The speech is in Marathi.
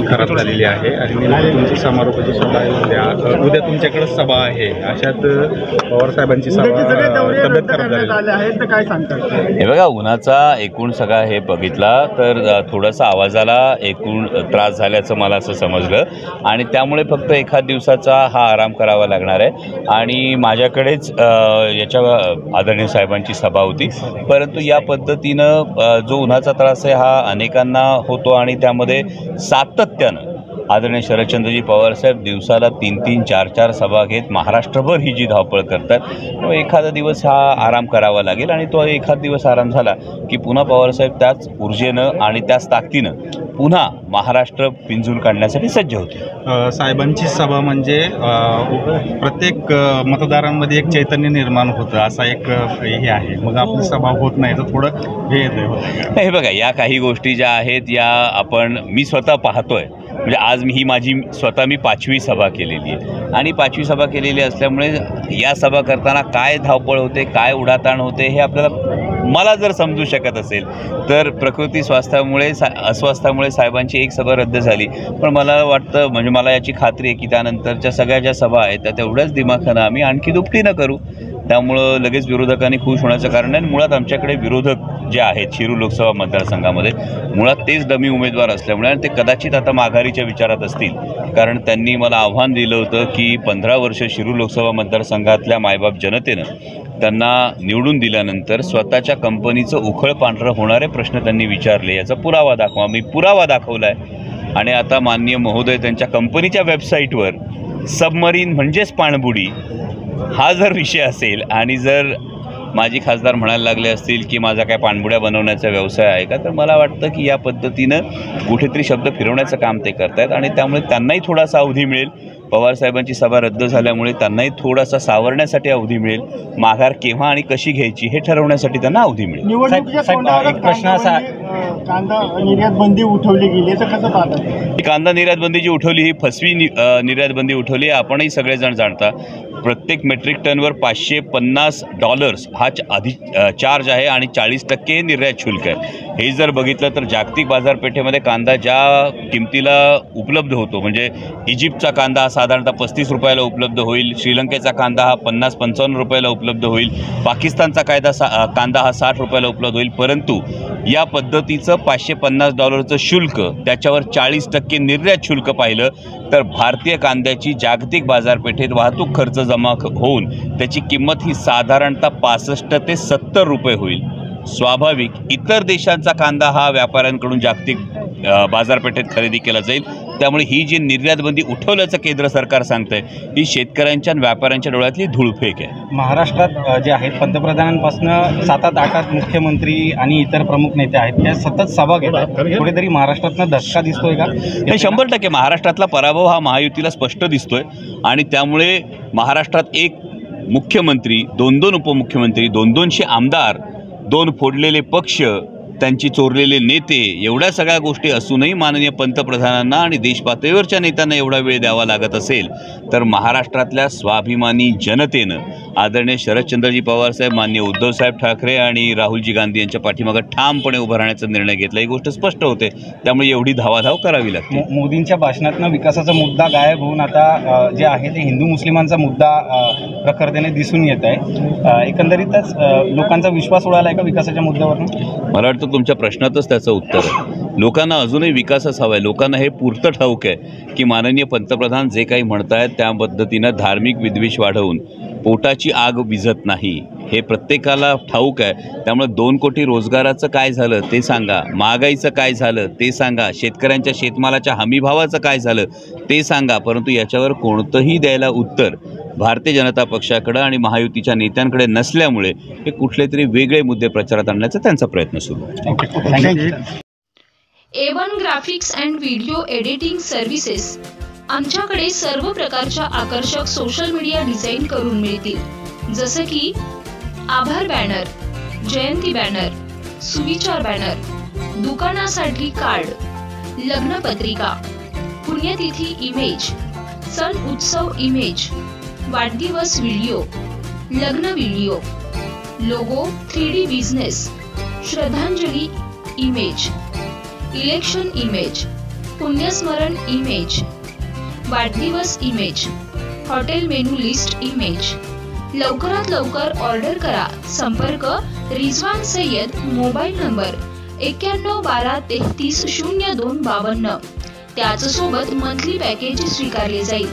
खराब झालेली आहे आणि तुमची समारोपाची सभा आहे उद्या तुमच्याकडे सभा आहे, अशात पवारसाहेबांची तब्येत खराब झालेली आहे, तर काय सांगतात? हे बघा, उन्हाचा एकूण सगळा हे बघितला तर थोडासा आवाजाला एकूण त्रास झाल्याचं मला असं समजलं आणि त्यामुळे फक्त एखाद दिवसाचा हा आराम करावा लागणार आहे आणि माझ्याकडेच याच्या आदरणीय साहेबांची सभा होती, परंतु या पद्धतीनं जो उन्हाचा त्रास आहे हा अनेकांना होतो आणि त्यामध्ये सातत्यानं आदरणीय शरदचंद्रजी पवारसाहेब दिवसाला 3-3, 4-4 सभा घेत महाराष्ट्रभर ही जी धावपळ करतात, तो एखादा दिवस हा आराम करावा लागेल आणि तो एखाद दिवस आराम झाला की पुन्हा पवारसाहेब त्याच ऊर्जेनं आणि त्याच ताकदीनं पुन्हा महाराष्ट्र पिंजून काढण्यासाठी सज्ज होते. साहेबांची सभा म्हणजे प्रत्येक मतदारांमध्ये एक चैतन्य निर्माण होतं, असा एक हे आहे. मग आपली सभा होत नाही तर थोडं हे येतं. हे बघा, या काही गोष्टी ज्या आहेत या मी स्वतः पाहतोय. म्हणजे आज ही माझी स्वतः 5वी सभा केलेली आहे आणि 5वी सभा केलेली असल्यामुळे या सभा करताना काय धावपळ होते, काय उडाताण होते हे मला जर समजू शकत असेल तर प्रकृती अस्वास्थ्यामुळे साहेबांची एक सभा रद्द झाली, पण मला वाटतं म्हणजे मला याची खात्री आहे की त्यानंतरच्या सगळ्या ज्या सभा आहेत त्या तेवढ्याच दिमाखानं आम्ही आणखी दुपटीनं करू. त्यामुळं लगेच विरोधकांनी खुश होण्याचं कारण नाही. मुळात आमच्याकडे विरोधक जे आहेत शिरूर लोकसभा मतदारसंघामध्ये मुळात तेच डमी उमेदवार असल्यामुळे आणि ते कदाचित आता माघारीच्या विचारात असतील, कारण त्यांनी मला आव्हान दिलं होतं की 15 वर्ष शिरूर लोकसभा मतदारसंघातल्या मायबाप जनतेनं त्यांना निवडून दिल्यानंतर स्वतःच्या कंपनीचं उखळ पांढरं होणारे प्रश्न त्यांनी विचारले, याचा पुरावा दाखवा. मी पुरावा दाखवला आहे आणि आता माननीय महोदय त्यांच्या कंपनीच्या वेबसाईटवर सबमरीन म्हणजेच पाणबुडी हा जर विषय असेल आणि जर माजी खासदार म्हणायला लागले असतील की माझा काय पाणबुड्या बनवण्याचा व्यवसाय आहे का, तर मला वाटतं की या पद्धतीनं कुठेतरी शब्द फिरवण्याचं काम ते करतायत आणि त्यामुळे त्यांनाही थोडासा अवधी मिळेल. पवारसाहेबांची सभा रद्द झाल्यामुळे त्यांनाही थोडासा सावरण्यासाठी अवधी मिळेल. माघार केव्हा आणि कशी घ्यायची हे ठरवण्यासाठी त्यांना अवधी मिळेल. एक प्रश्न असा, कांदा निर्यात बंदी उठवली गेली तर कसं पाहतात? कांदा निर्यात बंदी जी उठवली ही फसवी निर्यात बंदी उठवली. आपणही सगळेजण जाणता प्रत्येक मेट्रिक टनवर $550 हा आधी चार्ज आहे आणि 40% निर्यात शुल्क आहे. हे जर बघितलं तर जागतिक बाजारपेठेमध्ये कांदा ज्या किमतीला उपलब्ध होतो, म्हणजे इजिप्तचा कांदा हा साधारणतः 35 रुपयाला उपलब्ध होईल, श्रीलंकेचा कांदा हा 50-55 रुपयाला उपलब्ध होईल, पाकिस्तानचा कांदा हा 60 रुपयाला उपलब्ध होईल, परंतु या पद्धतीचं $550 शुल्क त्याच्यावर 40% निर्यात शुल्क पाहिलं तर भारतीय कांद्याची जागतिक बाजारपेठेत वाहतूक खर्च जमा होऊन त्याची किंमत ही साधारणतः 65 ते 70 रुपये होईल. स्वाभाविक इतर देशांचा कांदा हा व्यापाऱ्यांकडून जागतिक बाजारपेठेत खरेदी केला जाईल. त्यामुळे ही जी निर्यात बंदी उठवल्याचं केंद्र सरकार सांगतंय ही शेतकऱ्यांच्या आणि व्यापाऱ्यांच्या डोळ्यातली धूळफेक आहे. महाराष्ट्रात जे आहेत पंतप्रधानांपासून 7-8 मुख्यमंत्री आणि इतर प्रमुख नेते आहेत त्या सतत सभा घेतात, कुठेतरी महाराष्ट्रातनं धक्का दिसतोय का? हे 100% महाराष्ट्रातला पराभव हा महायुतीला स्पष्ट दिसतोय आणि त्यामुळे महाराष्ट्रात एक मुख्यमंत्री, 2-2 उपमुख्यमंत्री, 200 आमदार, 2 फोडलेले पक्ष, त्यांची चोरलेले नेते, एवढ्या सगळ्या गोष्टी असूनही माननीय पंतप्रधानांना आणि देशपातळीवरच्या नेत्यांना एवढा वेळ द्यावा लागत असेल तर महाराष्ट्रातल्या स्वाभिमानी जनतेनं आदरणीय शरदचंद्रजी पवारसाहेब, माननीय उद्धवसाहेब ठाकरे आणि राहुलजी गांधी यांच्या पाठीमागे ठामपणे उभं राहण्याचा निर्णय घेतला. ही गोष्ट स्पष्ट होते. त्यामुळे एवढी धावाधाव करावी लागते. मोदींच्या भाषणातनं विकासाचा मुद्दा गायब होऊन आता जे आहे ते हिंदू मुस्लिमांचा मुद्दा प्रखरतेने दिसून येत आहे. एकंदरीतच लोकांचा विश्वास उडाला आहे का विकासाच्या मुद्द्यावरून? मला वाटतं तुमच्या प्रश्नातच त्याचं उत्तर आहे. लोकांना अजूनही विकासच हवा आहे. लोकांना हे पुरतं ठाऊक आहे की माननीय पंतप्रधान जे काही म्हणतायत त्या पद्धतीनं धार्मिक विद्वेष वाढवून पोटाची आग विझत नाही, हे प्रत्येकाला ठाऊक आहे. त्यामुळे 2 कोटी रोजगाराचं काय झालं ते सांगा, महागाईचं काय झालं ते सांगा, शेतकऱ्यांच्या शेतमालाच्या हमीभावाचं काय झालं ते सांगा, परंतु याच्यावर कोणतंही द्यायला उत्तर भारतीय जनता पक्षाकडे आणि महायुतीच्या नेत्यांकडे नसल्यामुळे हे कुठले तरी वेगळे मुद्दे प्रचारात आणण्याचा त्यांचा प्रयत्न सुरू आहे. A1 graphics and video editing services आमच्याकडे सर्व प्रकारच्या आकर्षक सोशल मीडिया डिझाईन करून मिळतील, जसे की आभार बॅनर, जयंती बॅनर, सुविचार बॅनर, दुकानासाठी कार्ड, लग्न पत्रिका, पुण्यतिथी इमेज, सण उत्सव इमेज, वाढदिवस व्हिडिओ, लग्न व्हिडिओ, लोगो, 3D बिझनेस, श्रद्धांजली इमेज, इलेक्शन इमेज, पुण्यस्मरण इमेज, वाढदिवस image, hotel menu list image. लवकरात लवकर ऑर्डर करा। संपर्क रिजवान सय्यद, मोबाईल नंबर 9112330252। त्याच सोबत मंथली पॅकेज स्वीकारले जाईल।